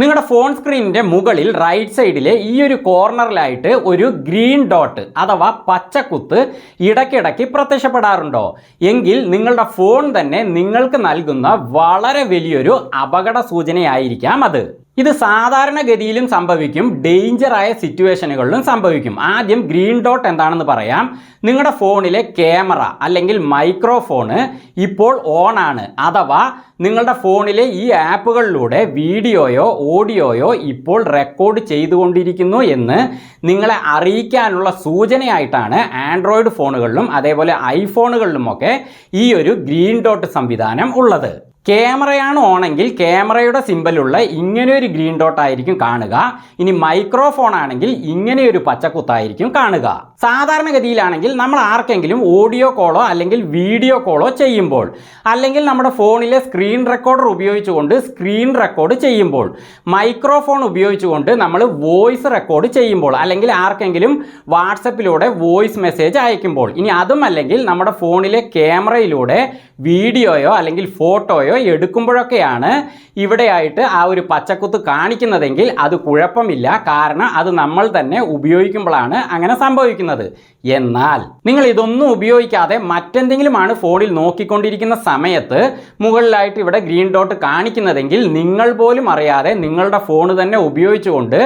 നിങ്ങളുടെ ഫോൺ സ്ക്രീനിന്റെ മുകളിൽ റൈറ്റ് സൈഡിലെ ഈ ഒരു കോർണറിലായിട്ട് ഒരു ഗ്രീൻ ഡോട്ട് അഥവാ പച്ചക്കുത്ത് ഇടയ്ക്കിടയ്ക്ക് പ്രത്യക്ഷപ്പെടാറുണ്ടോ? എങ്കിൽ നിങ്ങളുടെ ഫോൺ തന്നെ നിങ്ങൾക്ക് നൽകുന്ന വളരെ വലിയൊരു അപകട സൂചനയായിരിക്കാം അത്. ഇത് സാധാരണഗതിയിലും സംഭവിക്കും, ഡേഞ്ചറായ സിറ്റുവേഷനുകളിലും സംഭവിക്കും. ആദ്യം ഗ്രീൻ ഡോട്ട് എന്താണെന്ന് പറയാം. നിങ്ങളുടെ ഫോണിലെ ക്യാമറ അല്ലെങ്കിൽ മൈക്രോഫോണ് ഇപ്പോൾ ഓൺ ആണ്, അഥവാ നിങ്ങളുടെ ഫോണിലെ ഈ ആപ്പുകളിലൂടെ വീഡിയോയോ ഓഡിയോയോ ഇപ്പോൾ റെക്കോർഡ് ചെയ്തുകൊണ്ടിരിക്കുന്നു എന്ന് നിങ്ങളെ അറിയിക്കാനുള്ള സൂചനയായിട്ടാണ് ആൻഡ്രോയിഡ് ഫോണുകളിലും അതേപോലെ ഐഫോണുകളിലുമൊക്കെ ഈ ഒരു ഗ്രീൻ ഡോട്ട് സംവിധാനം ഉള്ളത്. ക്യാമറയാണ് ഓണെങ്കിൽ ക്യാമറയുടെ സിമ്പലുള്ള ഇങ്ങനെയൊരു ഗ്രീൻ ഡോട്ട് ആയിരിക്കും കാണുക. ഇനി മൈക്രോഫോൺ ആണെങ്കിൽ ഇങ്ങനെയൊരു പച്ചക്കുത്തായിരിക്കും കാണുക. സാധാരണഗതിയിലാണെങ്കിൽ നമ്മൾ ആർക്കെങ്കിലും ഓഡിയോ കോളോ അല്ലെങ്കിൽ വീഡിയോ കോളോ ചെയ്യുമ്പോൾ, അല്ലെങ്കിൽ നമ്മുടെ ഫോണിലെ സ്ക്രീൻ റെക്കോർഡർ ഉപയോഗിച്ചുകൊണ്ട് സ്ക്രീൻ റെക്കോർഡ് ചെയ്യുമ്പോൾ, മൈക്രോഫോൺ ഉപയോഗിച്ചുകൊണ്ട് നമ്മൾ വോയിസ് റെക്കോർഡ് ചെയ്യുമ്പോൾ, അല്ലെങ്കിൽ ആർക്കെങ്കിലും വാട്സപ്പിലൂടെ വോയിസ് മെസ്സേജ് അയക്കുമ്പോൾ, ഇനി അതും അല്ലെങ്കിൽ നമ്മുടെ ഫോണിലെ ക്യാമറയിലൂടെ വീഡിയോയോ അല്ലെങ്കിൽ ഫോട്ടോയോ എടുക്കുമ്പോഴൊക്കെയാണ് ഇവിടെയായിട്ട് ആ ഒരു പച്ചക്കുത്ത് കാണിക്കുന്നതെങ്കിൽ അത് കുഴപ്പമില്ല. കാരണം അത് നമ്മൾ തന്നെ ഉപയോഗിക്കുമ്പോഴാണ് അങ്ങനെ സംഭവിക്കുന്നത്. എന്നാൽ നിങ്ങൾ ഇതൊന്നും ഉപയോഗിക്കാതെ മറ്റെന്തെങ്കിലുമാണ് ഫോണിൽ നോക്കിക്കൊണ്ടിരിക്കുന്ന സമയത്ത് മുകളിലായിട്ട് ഇവിടെ ഗ്രീൻ ഡോട്ട് കാണിക്കുന്നതെങ്കിൽ നിങ്ങൾ പോലും അറിയാതെ നിങ്ങളുടെ ഫോൺ തന്നെ ഉപയോഗിച്ചുകൊണ്ട്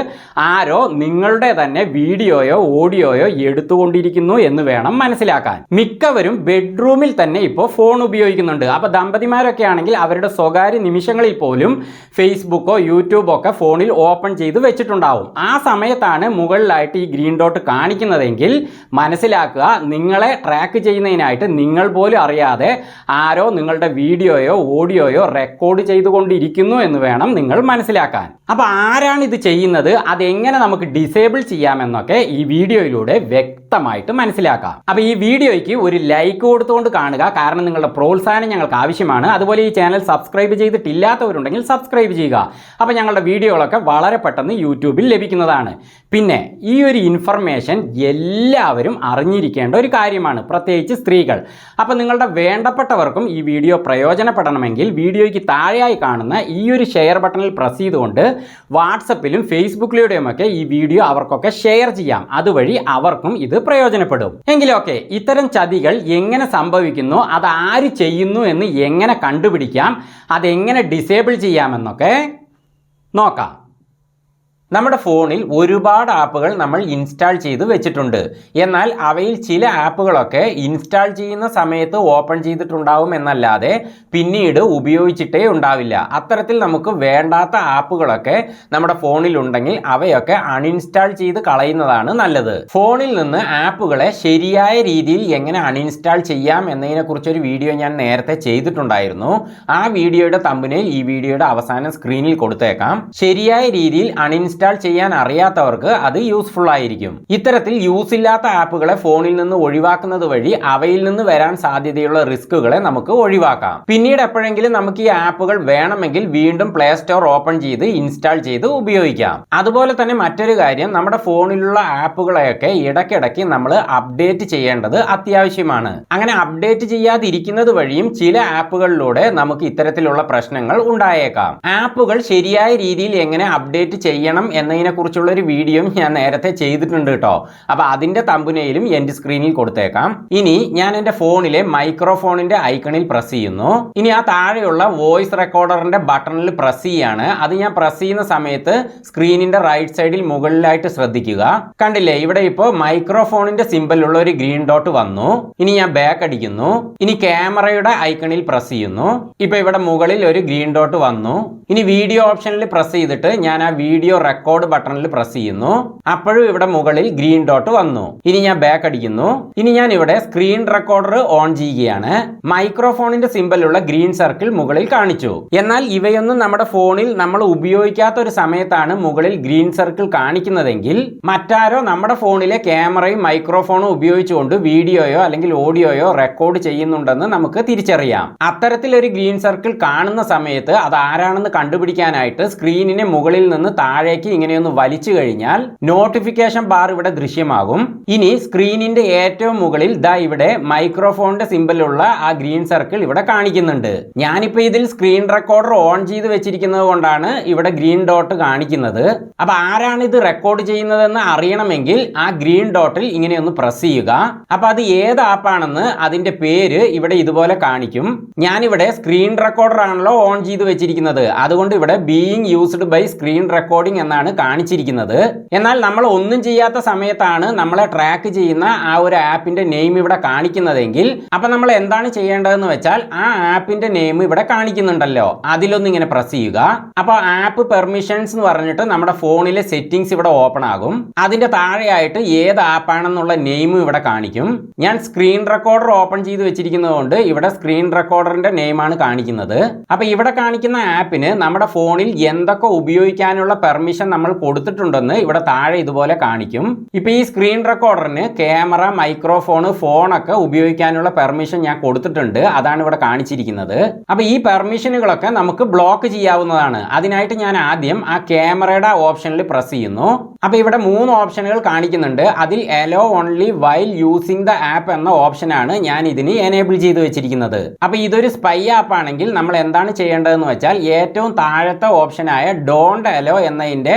ആരോ നിങ്ങളുടെ തന്നെ വീഡിയോയോ ഓഡിയോയോ എടുത്തുകൊണ്ടിരിക്കുന്നു എന്ന് വേണം മനസ്സിലാക്കാൻ. മിക്കവരും ബെഡ്റൂമിൽ തന്നെ ഇപ്പോൾ ഫോൺ ഉപയോഗിക്കുന്നുണ്ട്. അപ്പോൾ ദമ്പതിമാരൊക്കെ ആണെങ്കിൽ അവരുടെ സ്വകാര്യ നിമിഷങ്ങളിൽ പോലും ഫേസ്ബുക്കോ യൂട്യൂബോ ഒക്കെ ഫോണിൽ ഓപ്പൺ ചെയ്ത് വെച്ചിട്ടുണ്ടാവും. ആ സമയത്താണ് മുകളിലായിട്ട് ഈ ഗ്രീൻ ഡോട്ട് കാണിക്കുന്നതെങ്കിൽ മനസ്സിലാക്കുക, നിങ്ങളെ ട്രാക്ക് ചെയ്യുന്നതിനായിട്ട് നിങ്ങൾ പോലും അറിയാതെ ആരോ നിങ്ങളുടെ വീഡിയോയോ ഓഡിയോയോ റെക്കോർഡ് ചെയ്തുകൊണ്ടിരിക്കുന്നു എന്ന് വേണം നിങ്ങൾ മനസ്സിലാക്കാൻ. അപ്പോൾ ആരാണ് ഇത് ചെയ്യുന്നത്, അതെങ്ങനെ നമുക്ക് ഡിസേബിൾ ചെയ്യാമെന്നൊക്കെ ഈ വീഡിയോയിലൂടെ വ്യക്തമായിട്ട് മനസ്സിലാക്കാം. അപ്പോൾ ഈ വീഡിയോയ്ക്ക് ഒരു ലൈക്ക് കൊടുത്തുകൊണ്ട് കാണുക, കാരണം നിങ്ങളുടെ പ്രോത്സാഹനം ഞങ്ങൾക്ക് ആവശ്യമാണ്. അതുപോലെ ഈ ചാനൽ സബ്സ്ക്രൈബ് ചെയ്തിട്ടില്ലാത്തവരുണ്ടെങ്കിൽ സബ്സ്ക്രൈബ് ചെയ്യുക. അപ്പോൾ ഞങ്ങളുടെ വീഡിയോകളൊക്കെ വളരെ പെട്ടെന്ന് യൂട്യൂബിൽ ലഭിക്കുന്നതാണ്. പിന്നെ ഈ ഒരു ഇൻഫർമേഷൻ എല്ലാവരും അറിഞ്ഞിരിക്കേണ്ട ഒരു കാര്യമാണ്, പ്രത്യേകിച്ച് സ്ത്രീകൾ. അപ്പോൾ നിങ്ങളുടെ വേണ്ടപ്പെട്ടവർക്കും ഈ വീഡിയോ പ്രയോജനപ്പെടണമെങ്കിൽ വീഡിയോയ്ക്ക് താഴെയായി കാണുന്ന ഈ ഒരു ഷെയർ ബട്ടണിൽ പ്രസ് ചെയ്തുകൊണ്ട് വാട്സപ്പിലും ഫേസ്ബുക്കിലൂടെയുമൊക്കെ ഈ വീഡിയോ അവർക്കൊക്കെ ഷെയർ ചെയ്യാം. അതുവഴി അവർക്കും ഇത് പ്രയോജനപ്പെടും. എങ്കിലൊക്കെ ഇത്തരം ചതികൾ എങ്ങനെ സംഭവിക്കുന്നു, അത് ആര് ചെയ്യുന്നു എന്ന് എങ്ങനെ കണ്ടുപിടിക്കാം, അതെങ്ങനെ ഡിസേബിൾ ചെയ്യാമെന്നൊക്കെ നോക്കാം. നമ്മുടെ ഫോണിൽ ഒരുപാട് ആപ്പുകൾ നമ്മൾ ഇൻസ്റ്റാൾ ചെയ്ത് വെച്ചിട്ടുണ്ട്. എന്നാൽ അവയിൽ ചില ആപ്പുകളൊക്കെ ഇൻസ്റ്റാൾ ചെയ്യുന്ന സമയത്ത് ഓപ്പൺ ചെയ്തിട്ടുണ്ടാവും എന്നല്ലാതെ പിന്നീട് ഉപയോഗിച്ചിട്ടേ ഉണ്ടാവില്ല. അത്തരത്തിൽ നമുക്ക് വേണ്ടാത്ത ആപ്പുകളൊക്കെ നമ്മുടെ ഫോണിൽ ഉണ്ടെങ്കിൽ അവയൊക്കെ അൺഇൻസ്റ്റാൾ ചെയ്ത് കളയുന്നതാണ് നല്ലത്. ഫോണിൽ നിന്ന് ആപ്പുകളെ ശരിയായ രീതിയിൽ എങ്ങനെ അൺഇൻസ്റ്റാൾ ചെയ്യാം എന്നതിനെക്കുറിച്ചൊരു വീഡിയോ ഞാൻ നേരത്തെ ചെയ്തിട്ടുണ്ടായിരുന്നു. ആ വീഡിയോയുടെ തമ്പനെയിൽ ഈ വീഡിയോയുടെ അവസാനം സ്ക്രീനിൽ കൊടുത്തേക്കാം. ശരിയായ രീതിയിൽ അൺഇൻസ്റ്റാൾ ചെയ്യാൻ അറിയാത്തവർക്ക് അത് യൂസ്ഫുൾ ആയിരിക്കും. ഇത്തരത്തിൽ യൂസ് ഇല്ലാത്ത ആപ്പുകളെ ഫോണിൽ നിന്ന് ഒഴിവാക്കുന്നത് വഴി അവയിൽ നിന്ന് വരാൻ സാധ്യതയുള്ള റിസ്കുകളെ നമുക്ക് ഒഴിവാക്കാം. പിന്നീട് എപ്പോഴെങ്കിലും നമുക്ക് ഈ ആപ്പുകൾ വേണമെങ്കിൽ വീണ്ടും പ്ലേ സ്റ്റോർ ഓപ്പൺ ചെയ്ത് ഇൻസ്റ്റാൾ ചെയ്ത് ഉപയോഗിക്കാം. അതുപോലെ തന്നെ മറ്റൊരു കാര്യം, നമ്മുടെ ഫോണിലുള്ള ആപ്പുകളെയൊക്കെ ഇടയ്ക്കിടയ്ക്ക് നമ്മൾ അപ്ഡേറ്റ് ചെയ്യേണ്ടത് അത്യാവശ്യമാണ്. അങ്ങനെ അപ്ഡേറ്റ് ചെയ്യാതിരിക്കുന്നത് വഴിയും ചില ആപ്പുകളിലൂടെ നമുക്ക് ഇത്തരത്തിലുള്ള പ്രശ്നങ്ങൾ ഉണ്ടായേക്കാം. ആപ്പുകൾ ശരിയായ രീതിയിൽ എങ്ങനെ അപ്ഡേറ്റ് ചെയ്യണം എന്നതിനെ കുറിച്ചുള്ള ഒരു വീഡിയോ ഞാൻ നേരത്തെ ചെയ്തിട്ടുണ്ട് കേട്ടോ. അപ്പോൾ അതിന്റെ തമ്പനെയിലും എന്റെ സ്ക്രീനിൽ കൊടുത്തേക്കാം. ഇനി ഞാൻ എൻ്റെ ഫോണിലെ മൈക്രോഫോണിന്റെ ഐക്കണിൽ പ്രസ് ചെയ്യുന്നു. ഇനി ആ താഴെയുള്ള വോയിസ് റെക്കോർഡറിന്റെ ബട്ടണിൽ പ്രസ് ചെയ്യാണ്. അത് ഞാൻ പ്രസ് ചെയ്യുന്ന സമയത്ത് സ്ക്രീനിന്റെ റൈറ്റ് സൈഡിൽ മുകളിലായിട്ട് ശ്രദ്ധിക്കുക. കണ്ടില്ലേ, ഇവിടെ ഇപ്പോൾ മൈക്രോഫോണിന്റെ സിമ്പലുള്ള ഒരു ഗ്രീൻ ഡോട്ട് വന്നു. ഇനി ഞാൻ ബാക്ക് അടിക്കുന്നു. ഇനി ക്യാമറയുടെ ഐക്കണിൽ പ്രസ് ചെയ്യുന്നു. ഇപ്പൊ ഇവിടെ മുകളിൽ ഒരു ഗ്രീൻ ഡോട്ട് വന്നു. ഇനി വീഡിയോ ഓപ്ഷനിൽ പ്രസ് ചെയ്തിട്ട് ഞാൻ ആ വീഡിയോ റെക്കോർഡ് ബട്ടണിൽ പ്രസ് ചെയ്യുന്നു. അപ്പോഴും ഇവിടെ മുകളിൽ ഗ്രീൻ ഡോട്ട് വന്നു. ഇനി ഞാൻ ബാക്ക് അടിക്കുന്നു. ഇനി ഞാൻ ഇവിടെ സ്ക്രീൻ റെക്കോർഡർ ഓൺ ചെയ്യുകയാണ്. മൈക്രോഫോണിന്റെ സിമ്പലുള്ള ഗ്രീൻ സർക്കിൾ മുകളിൽ കാണിച്ചു. എന്നാൽ ഇവയൊന്നും നമ്മുടെ ഫോണിൽ നമ്മൾ ഉപയോഗിക്കാത്ത ഒരു സമയത്താണ് മുകളിൽ ഗ്രീൻ സർക്കിൾ കാണിക്കുന്നതെങ്കിൽ മറ്റാരോ നമ്മുടെ ഫോണിലെ ക്യാമറയും മൈക്രോഫോണും ഉപയോഗിച്ചുകൊണ്ട് വീഡിയോയോ അല്ലെങ്കിൽ ഓഡിയോയോ റെക്കോർഡ് ചെയ്യുന്നുണ്ടെന്ന് നമുക്ക് തിരിച്ചറിയാം. അത്തരത്തിലൊരു ഗ്രീൻ സർക്കിൾ കാണുന്ന സമയത്ത് അത് ആരാണെന്ന് കണ്ടുപിടിക്കാനായിട്ട് സ്ക്രീനിന് മുകളിൽ നിന്ന് താഴേക്ക് താഴേക്ക് ഇങ്ങനെയൊന്ന് വലിച്ചു കഴിഞ്ഞാൽ നോട്ടിഫിക്കേഷൻ ബാർ ഇവിടെ ദൃശ്യമാകും. ഇനി സ്ക്രീനിന്റെ ഏറ്റവും മുകളിൽ ദാ ഇവിടെ മൈക്രോഫോണിന്റെ സിമ്പലുള്ള ആ ഗ്രീൻ സർക്കിൾ ഇവിടെ കാണിക്കുന്നുണ്ട്. ഞാനിപ്പോ ഇതിൽ സ്ക്രീൻ റെക്കോർഡർ ഓൺ ചെയ്ത് വെച്ചിരിക്കുന്നത് കൊണ്ടാണ് ഇവിടെ ഗ്രീൻ ഡോട്ട് കാണിക്കുന്നത്. അപ്പൊ ആരാണ് ഇത് റെക്കോർഡ് ചെയ്യുന്നതെന്ന് അറിയണമെങ്കിൽ ആ ഗ്രീൻ ഡോട്ടിൽ ഇങ്ങനെയൊന്ന് പ്രസ് ചെയ്യുക. അപ്പൊ അത് ഏത് ആപ്പാണെന്ന് അതിന്റെ പേര് ഇവിടെ ഇതുപോലെ കാണിക്കും. ഞാനിവിടെ സ്ക്രീൻ റെക്കോർഡർ ആണല്ലോ ഓൺ ചെയ്ത് വെച്ചിരിക്കുന്നത്, അതുകൊണ്ട് ഇവിടെ being used by screen recording എന്നാണ് കാണിച്ചിരിക്കുന്നത്. എന്നാൽ നമ്മൾ ഒന്നും ചെയ്യാത്ത സമയത്താണ് നമ്മളെ ട്രാക്ക് ചെയ്യുന്ന ആ ഒരു ആപ്പിന്റെ നെയിം ഇവിടെ കാണിക്കുന്നതെങ്കിൽ അപ്പൊ നമ്മൾ എന്താണ് ചെയ്യേണ്ടതെന്ന് വെച്ചാൽ ആ ആപ്പിന്റെ നെയിം ഇവിടെ കാണിക്കുന്നുണ്ടല്ലോ, അതിലൊന്ന് ഇങ്ങനെ പ്രസ് ചെയ്യുക. അപ്പൊ ആപ്പ് പെർമിഷൻസ് എന്ന് പറഞ്ഞിട്ട് നമ്മുടെ ഫോണിലെ സെറ്റിംഗ്സ് ഇവിടെ ഓപ്പൺ ആകും. അതിന്റെ താഴെയായിട്ട് ഏത് ആപ്പാണെന്നുള്ള നെയിമും ഇവിടെ കാണിക്കും. ഞാൻ സ്ക്രീൻ റെക്കോർഡർ ഓപ്പൺ ചെയ്ത് വെച്ചിരിക്കുന്നത് കൊണ്ട് ഇവിടെ സ്ക്രീൻ റെക്കോർഡറിന്റെ നെയിമാണ് കാണിക്കുന്നത്. അപ്പൊ ഇവിടെ കാണിക്കുന്ന ആപ്പിന് നമ്മുടെ ഫോണിൽ എന്തൊക്കെ ഉപയോഗിക്കാനുള്ള പെർമിഷൻ നമ്മൾ കൊടുത്തിട്ടുണ്ടെന്ന് ഇവിടെ താഴെ ഇതുപോലെ കാണിക്കും. ഇപ്പൊ ഈ സ്ക്രീൻ റെക്കോർഡറിന് ക്യാമറ, മൈക്രോഫോൺ, ഫോണൊക്കെ ഉപയോഗിക്കാനുള്ള പെർമിഷൻ ഞാൻ കൊടുത്തിട്ടുണ്ട്, അതാണ് ഇവിടെ കാണിച്ചിരിക്കുന്നത്. അപ്പൊ ഈ പെർമിഷനുകളൊക്കെ നമുക്ക് ബ്ലോക്ക് ചെയ്യാവുന്നതാണ്. അതിനായിട്ട് ഞാൻ ആദ്യം ആ ക്യാമറയുടെ ഓപ്ഷനിൽ പ്രസ് ചെയ്യുന്നു. അപ്പൊ ഇവിടെ 3 ഓപ്ഷനുകൾ കാണിക്കുന്നുണ്ട്. അതിൽ hello only while using the app എന്ന ഓപ്ഷനാണ് ഞാൻ ഇതിന് എനേബിൾ ചെയ്ത് വെച്ചിരിക്കുന്നത്. അപ്പൊ ഇതൊരു സ്പൈ ആപ്പ് ആണെങ്കിൽ നമ്മൾ എന്താണ് ചെയ്യേണ്ടതെന്ന് വെച്ചാൽ ഏറ്റവും താഴത്തെ ഓപ്ഷനായ ഡോണ്ട് അലോ എന്നതിന്റെ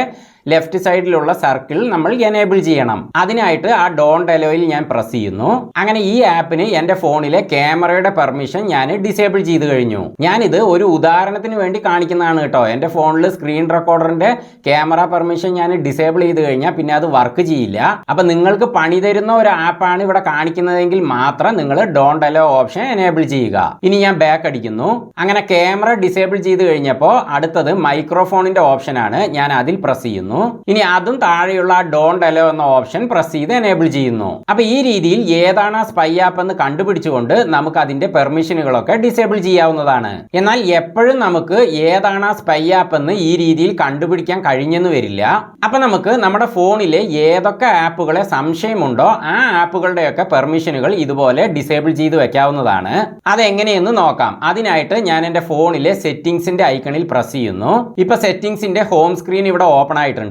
ലെഫ്റ്റ് സൈഡിലുള്ള സർക്കിൾ നമ്മൾ എനേബിൾ ചെയ്യണം. അതിനായിട്ട് ആ ഡോണ്ട് അലോയിൽ ഞാൻ പ്രസ് ചെയ്യുന്നു. അങ്ങനെ ഈ ആപ്പിന് എൻ്റെ ഫോണിലെ ക്യാമറയുടെ പെർമിഷൻ ഞാൻ ഡിസേബിൾ ചെയ്ത് കഴിഞ്ഞു. ഞാനിത് ഒരു ഉദാഹരണത്തിന് വേണ്ടി കാണിക്കുന്നതാണ് കേട്ടോ. എൻ്റെ ഫോണിൽ സ്ക്രീൻ റെക്കോർഡറിന്റെ ക്യാമറ പെർമിഷൻ ഞാൻ ഡിസേബിൾ ചെയ്ത് കഴിഞ്ഞാൽ പിന്നെ അത് വർക്ക് ചെയ്യില്ല. അപ്പൊ നിങ്ങൾക്ക് പണി തരുന്ന ഒരു ആപ്പാണ് ഇവിടെ കാണിക്കുന്നതെങ്കിൽ മാത്രം നിങ്ങൾ ഡോണ്ട് അലോ ഓപ്ഷൻ എനേബിൾ ചെയ്യുക. ഇനി ഞാൻ ബാക്ക് അടിക്കുന്നു. അങ്ങനെ ക്യാമറ ഡിസേബിൾ ചെയ്ത് കഴിഞ്ഞപ്പോൾ അടുത്തത് മൈക്രോഫോണിന്റെ ഓപ്ഷനാണ്. ഞാൻ അതിൽ പ്രസ് ചെയ്യുന്നു. ഇനി അതും താഴെയുള്ള ഡോണ്ട് അലോ എന്ന ഓപ്ഷൻ പ്രസ് ചെയ്ത് എനേബിൾ ചെയ്യുന്നു. അപ്പൊ ഈ രീതിയിൽ ഏതാണ് സ്പൈ ആപ്പ് എന്ന് കണ്ടുപിടിച്ചുകൊണ്ട് നമുക്ക് അതിന്റെ പെർമിഷനുകളൊക്കെ ഡിസേബിൾ ചെയ്യാവുന്നതാണ്. എന്നാൽ എപ്പോഴും നമുക്ക് ഏതാണ് സ്പൈ ആപ്പ് എന്ന് ഈ രീതിയിൽ കണ്ടുപിടിക്കാൻ കഴിഞ്ഞെന്ന് വരില്ല. അപ്പൊ നമുക്ക് നമ്മുടെ ഫോണിലെ ഏതൊക്കെ ആപ്പുകളെ സംശയമുണ്ടോ ആ ആപ്പുകളുടെയൊക്കെ പെർമിഷനുകൾ ഇതുപോലെ ഡിസേബിൾ ചെയ്ത് വെക്കാവുന്നതാണ്. അതെങ്ങനെയെന്ന് നോക്കാം. അതിനായിട്ട് ഞാൻ എൻ്റെ ഫോണിലെ സെറ്റിംഗ്സിന്റെ ഐക്കണിൽ പ്രസ് ചെയ്യുന്നു. ഇപ്പൊ സെറ്റിംഗ്സിന്റെ ഹോം സ്ക്രീൻ ഇവിടെ ഓപ്പൺ ആയിട്ടുണ്ട്.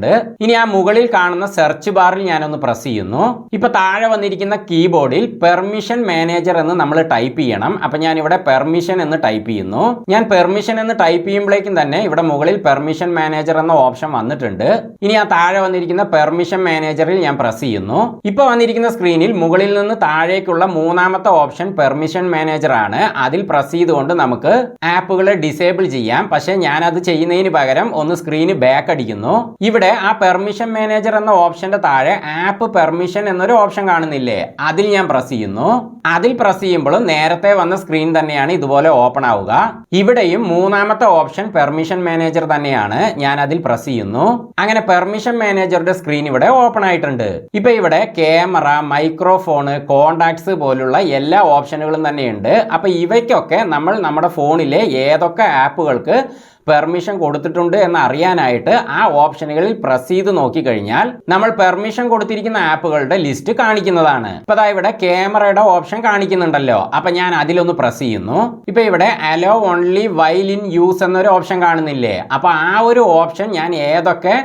ഇനി ആ മുകളിൽ കാണുന്ന സെർച്ച് ബാറിൽ ഞാനൊന്ന് പ്രസ് ചെയ്യുന്നു. ഇപ്പൊ താഴെ വന്നിരിക്കുന്ന കീബോർഡിൽ പെർമിഷൻ മാനേജർ എന്ന് നമ്മൾ ടൈപ്പ് ചെയ്യണം. അപ്പൊ ഞാൻ ഇവിടെ പെർമിഷൻ എന്ന് ടൈപ്പ് ചെയ്യുന്നു. ഞാൻ പെർമിഷൻ എന്ന് ടൈപ്പ് ചെയ്യുമ്പോഴേക്കും തന്നെ ഇവിടെ മുകളിൽ പെർമിഷൻ മാനേജർ എന്ന ഓപ്ഷൻ വന്നിട്ടുണ്ട്. ഇനി ആ താഴെ വന്നിരിക്കുന്ന പെർമിഷൻ മാനേജറിൽ ഞാൻ പ്രസ് ചെയ്യുന്നു. ഇപ്പൊ വന്നിരിക്കുന്ന സ്ക്രീനിൽ മുകളിൽ നിന്ന് താഴേക്കുള്ള 3ാമത്തെ ഓപ്ഷൻ പെർമിഷൻ മാനേജർ ആണ്. അതിൽ പ്രസ് ചെയ്തുകൊണ്ട് നമുക്ക് ആപ്പുകളെ ഡിസേബിൾ ചെയ്യാം. പക്ഷെ ഞാൻ അത് ചെയ്യുന്നതിന് പകരം ഒന്ന് സ്ക്രീന് ബാക്ക് അടിക്കുന്നു. ഇവിടെ ആ പെർമിഷൻ മാനേജർ എന്ന ഓപ്ഷന്റെ താഴെ ആപ്പ് പെർമിഷൻ എന്നൊരു ഓപ്ഷൻ കാണുന്നില്ലേ, അതിൽ ഞാൻ പ്രസ് ചെയ്യുന്നു. അതിൽ പ്രസ് ചെയ്യുമ്പോൾ നേരത്തെ വന്ന സ്ക്രീൻ തന്നെയാണ് ഇതുപോലെ ഓപ്പൺ ആവുക. ഇവിടെയും 3ാമത്തെ ഓപ്ഷൻ പെർമിഷൻ മാനേജർ തന്നെയാണ്. ഞാൻ അതിൽ പ്രസ് ചെയ്യുന്നു. അങ്ങനെ പെർമിഷൻ മാനേജറുടെ സ്ക്രീൻ ഇവിടെ ഓപ്പൺ ആയിട്ടുണ്ട്. ഇപ്പൊ ഇവിടെ ക്യാമറ, മൈക്രോഫോൺ, കോണ്ടാക്ട്സ് പോലുള്ള എല്ലാ ഓപ്ഷനുകളും തന്നെയുണ്ട്. അപ്പൊ ഇവയ്ക്കൊക്കെ നമ്മൾ നമ്മുടെ ഫോണിലെ ഏതൊക്കെ ആപ്പുകൾക്ക് പെർമിഷൻ കൊടുത്തിട്ടുണ്ട് എന്ന് അറിയാനായിട്ട് ആ ഓപ്ഷനുകളിൽ പ്രസ് ചെയ്ത് നോക്കിക്കഴിഞ്ഞാൽ നമ്മൾ പെർമിഷൻ കൊടുത്തിരിക്കുന്ന ആപ്പുകളുടെ ലിസ്റ്റ് കാണിക്കുന്നതാണ്. ഇപ്പൊ ഇവിടെ ക്യാമറയുടെ ഓപ്ഷൻ കാണിക്കുന്നുണ്ടല്ലോ. അപ്പൊ ഞാൻ അതിലൊന്ന് പ്രസ് ചെയ്യുന്നു. ഇപ്പൊ ഇവിടെ hello only while in use എന്നൊരു ഓപ്ഷൻ കാണുന്നില്ലേ, അപ്പൊ ആ ഒരു ഓപ്ഷൻ ഞാൻ ഏതൊക്കെ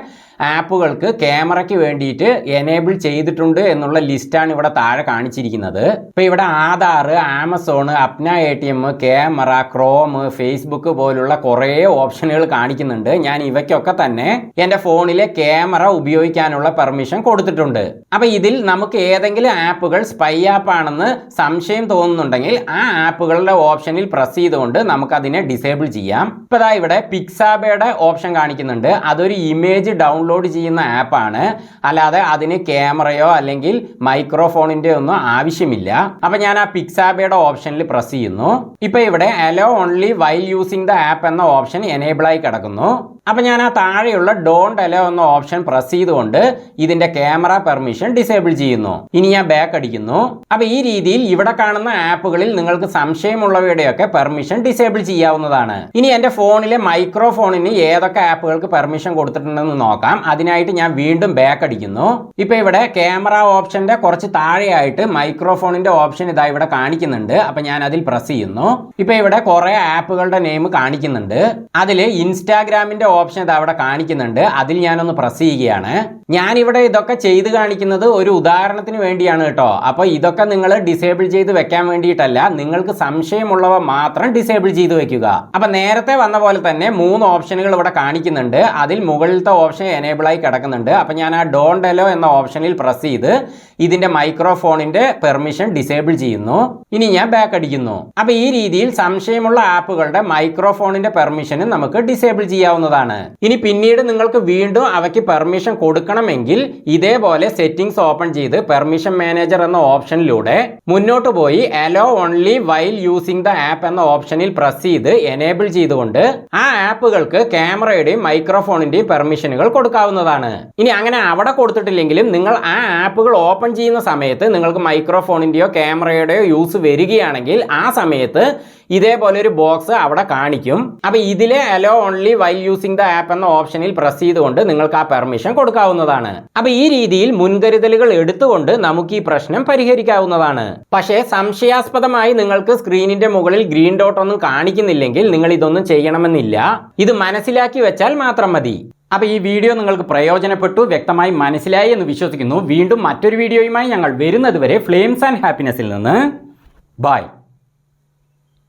ആപ്പുകൾക്ക് ക്യാമറയ്ക്ക് വേണ്ടിയിട്ട് എനേബിൾ ചെയ്തിട്ടുണ്ട് എന്നുള്ള ലിസ്റ്റാണ് ഇവിടെ താഴെ കാണിച്ചിരിക്കുന്നത്. ഇപ്പോൾ ഇവിടെ Aadhaar, Amazon, Apna ATM, camera, Chrome, Facebook പോലുള്ള കുറേ ഓപ്ഷനുകൾ കാണിക്കുന്നുണ്ട്. ഞാൻ ഇവയ്ക്കൊക്കെ തന്നെ എൻ്റെ ഫോണിലെ ക്യാമറ ഉപയോഗിക്കാനുള്ള പെർമിഷൻ കൊടുത്തിട്ടുണ്ട്. അപ്പോൾ ഇതിൽ നമുക്ക് ഏതെങ്കിലും ആപ്പുകൾ സ്പൈ ആപ്പ് ആണെന്ന് സംശയം തോന്നുന്നുണ്ടെങ്കിൽ ആ ആപ്പുകളുടെ ഓപ്ഷനിൽ പ്രസ് ചെയ്തുകൊണ്ട് നമുക്കതിനെ ഡിസേബിൾ ചെയ്യാം. ഇപ്പോൾ ഇവിടെ പിക്സാബയുടെ ഓപ്ഷൻ കാണിക്കുന്നുണ്ട്. അതൊരു ഇമേജ് ഡൗൺലോഡ് ചെയ്യുന്ന ആപ്പാണ്, അല്ലാതെ അതിന് ക്യാമറയോ അല്ലെങ്കിൽ മൈക്രോഫോണിന്റെ ഒന്നും ആവശ്യമില്ല. അപ്പൊ ഞാൻ ആ പിക്സാബയുടെ ഓപ്ഷനിൽ പ്രസ് ചെയ്യുന്നു. ഇപ്പൊ ഇവിടെ hello only while using the app എന്ന ഓപ്ഷൻ എനേബിൾ ആയി കിടക്കുന്നു. അപ്പൊ ഞാൻ ആ താഴെയുള്ള ഡോണ്ട് അലോ എന്ന ഓപ്ഷൻ പ്രസ് ചെയ്തുകൊണ്ട് ഇതിന്റെ ക്യാമറ പെർമിഷൻ ഡിസേബിൾ ചെയ്യുന്നു. ഇനി ഞാൻ ബാക്ക് അടിക്കുന്നു. അപ്പൊ ഈ രീതിയിൽ ഇവിടെ കാണുന്ന ആപ്പുകളിൽ നിങ്ങൾക്ക് സംശയമുള്ളവയുടെയൊക്കെ പെർമിഷൻ ഡിസേബിൾ ചെയ്യാവുന്നതാണ്. ഇനി എന്റെ ഫോണിലെ മൈക്രോഫോണിന് ഏതൊക്കെ ആപ്പുകൾക്ക് പെർമിഷൻ കൊടുത്തിട്ടുണ്ടെന്ന് നോക്കാം. അതിനായിട്ട് ഞാൻ വീണ്ടും ബാക്ക് അടിക്കുന്നു. ഇപ്പൊ ഇവിടെ ക്യാമറ ഓപ്ഷന്റെ കുറച്ച് താഴെയായിട്ട് മൈക്രോഫോണിന്റെ ഓപ്ഷൻ ഇതാ ഇവിടെ കാണിക്കുന്നുണ്ട്. അപ്പൊ ഞാൻ അതിൽ പ്രസ് ചെയ്യുന്നു. ഇപ്പൊ ഇവിടെ കുറെ ആപ്പുകളുടെ നെയിം കാണിക്കുന്നുണ്ട്. അതിൽ ഇൻസ്റ്റാഗ്രാമിന്റെ ഓപ്ഷൻ ഇത് അവിടെ കാണിക്കുന്നുണ്ട്. അതിൽ ഞാനൊന്ന് പ്രസ് ചെയ്യുകയാണ്. ഞാനിവിടെ ഇതൊക്കെ ചെയ്ത് കാണിക്കുന്നത് ഒരു ഉദാഹരണത്തിന് വേണ്ടിയാണ് കേട്ടോ. അപ്പോൾ ഇതൊക്കെ നിങ്ങൾ ഡിസേബിൾ ചെയ്ത് വെക്കാൻ വേണ്ടിയിട്ടല്ല, നിങ്ങൾക്ക് സംശയമുള്ളവ മാത്രം ഡിസേബിൾ ചെയ്ത് വെക്കുക. അപ്പം നേരത്തെ വന്ന പോലെ തന്നെ 3 ഓപ്ഷനുകൾ ഇവിടെ കാണിക്കുന്നുണ്ട്. അതിൽ മുകളിലത്തെ ഓപ്ഷൻ എനേബിൾ ആയി കിടക്കുന്നുണ്ട്. അപ്പം ഞാൻ ആ ഡോണ്ട് അലോ എന്ന ഓപ്ഷനിൽ പ്രസ് ചെയ്ത് ഇതിന്റെ മൈക്രോഫോണിന്റെ പെർമിഷൻ ഡിസേബിൾ ചെയ്യുന്നു. ഇനി ഞാൻ ബാക്ക് അടിക്കുന്നു. അപ്പോൾ ഈ രീതിയിൽ സംശയമുള്ള ആപ്പുകളുടെ മൈക്രോഫോണിന്റെ പെർമിഷനും നമുക്ക് ഡിസേബിൾ ചെയ്യാവുന്നതാണ്. ഇനി പിന്നീട് നിങ്ങൾക്ക് വീണ്ടും അവയ്ക്ക് പെർമിഷൻ കൊടുക്കണമെങ്കിൽ ഇതേപോലെ സെറ്റിംഗ്സ് ഓപ്പൺ ചെയ്ത് പെർമിഷൻ മാനേജർ എന്ന ഓപ്ഷനിലൂടെ മുന്നോട്ട് പോയി hello only while using the app എന്ന ഓപ്ഷനിൽ പ്രസ് ചെയ്ത് എനേബിൾ ചെയ്തുകൊണ്ട് ആ ആപ്പുകൾക്ക് ക്യാമറയുടെയും മൈക്രോഫോണിന്റെയും പെർമിഷനുകൾ കൊടുക്കാവുന്നതാണ്. ഇനി അങ്ങനെ അവിടെ കൊടുത്തിട്ടില്ലെങ്കിലും നിങ്ങൾ ആ ആപ്പുകൾ ഓപ്പൺ ചെയ്യുന്ന സമയത്ത് നിങ്ങൾക്ക് മൈക്രോഫോണിന്റെയോ ക്യാമറയുടെയോ യൂസ് വരികയാണെങ്കിൽ ആ സമയത്ത് ഇതേപോലെ ഒരു ബോക്സ് അവിടെ കാണിക്കും. അപ്പൊ ഇതിലെ hello only while using the app എന്ന ഓപ്ഷനിൽ പ്രസ് ചെയ്തുകൊണ്ട് നിങ്ങൾക്ക് ആ പെർമിഷൻ കൊടുക്കാവുന്നതാണ്. അപ്പൊ ഈ രീതിയിൽ മുൻകരുതലുകൾ എടുത്തുകൊണ്ട് നമുക്ക് ഈ പ്രശ്നം പരിഹരിക്കാവുന്നതാണ്. പക്ഷേ സംശയാസ്പദമായി നിങ്ങൾക്ക് സ്ക്രീനിന്റെ മുകളിൽ ഗ്രീൻ ഡോട്ട് ഒന്നും കാണിക്കുന്നില്ലെങ്കിൽ നിങ്ങൾ ഇതൊന്നും ചെയ്യണമെന്നില്ല. ഇത് മനസ്സിലാക്കി വെച്ചാൽ മാത്രം മതി. അപ്പോൾ ഈ വീഡിയോ നിങ്ങൾക്ക് പ്രയോജനപ്പെട്ടു, വ്യക്തമായി മനസ്സിലായി എന്ന് വിശ്വസിക്കുന്നു. വീണ്ടും മറ്റൊരു വീഡിയോയുമായി ഞങ്ങൾ വരുന്നത് വരെ ഫ്ലെയിംസ് ആൻഡ് ഹാപ്പിനെസ്സിൽ നിന്ന് ബൈ.